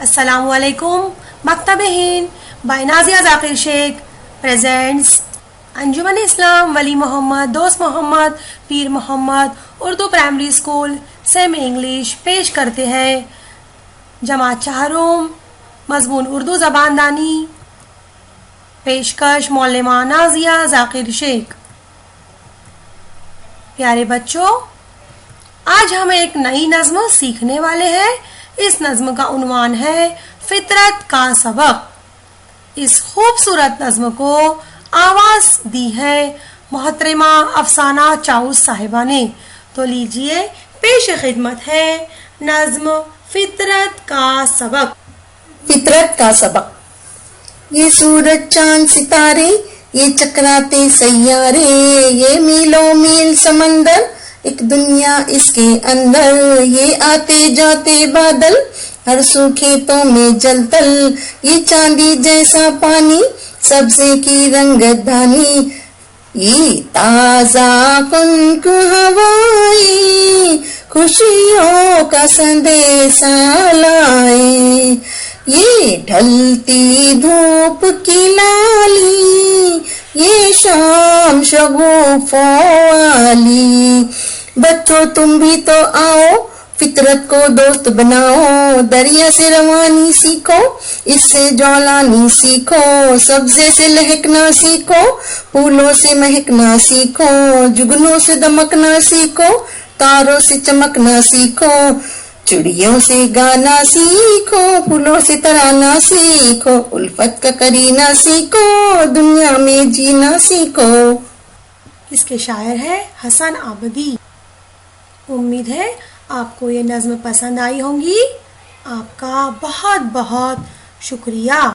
अस्सलामुअलैकुम। Maktab-e-Hind by Nazia Zakir Shaikh presents Anjuman Islam Wali Mohammad Dost Mohammad Peer Mohammad Urdu primary school semi English पेश करते हैं जमात चाहरुम मजमून उर्दू ज़बान दानी। पेशकश मौलमा नाज़िया ज़ाकिर शेख। प्यारे बच्चों, आज हम एक नई नज़्म सीखने वाले हैं। इस नज़्म का उन्वान है फितरत का सबक। इस खूबसूरत नज़्म को आवाज दी है मोहतरमा अफसाना चाउस साहिबा ने। तो लीजिए, पेश खिदमत है नज़्म फितरत का सबक। फितरत का सबक। ये सूरज चांद सितारे, ये चकराते सैयारे, ये मीलों मील समंदर, एक दुनिया इसके अंदर, ये आते जाते बादल, हर सू खेतों में जलतल, ये चांदी जैसा पानी, सब्ज़े की रंगत धानी, ये ताजा खुनक हवाएं खुशियों का संदेशा लाए, ये ढलती धूप की लाली, ये शाम शगुफों वाली। बच्चों, तुम भी तो आओ, फितरत को दोस्त बनाओ, दरिया से रवानी सीखो, इससे जौलानी सीखो, सब्जे से लहकना सीखो, फूलों से महकना सीखो, जुगनों से दमकना सीखो, तारों से चमकना सीखो, चिड़ियों से गाना सीखो, फूलों से तराना सीखो, उल्फत का करीना सीखो, दुनिया में जीना सीखो। इसके शायर है हसन आबदी। उम्मीद है आपको ये नज़्म पसंद आई होंगी। आपका बहुत बहुत शुक्रिया।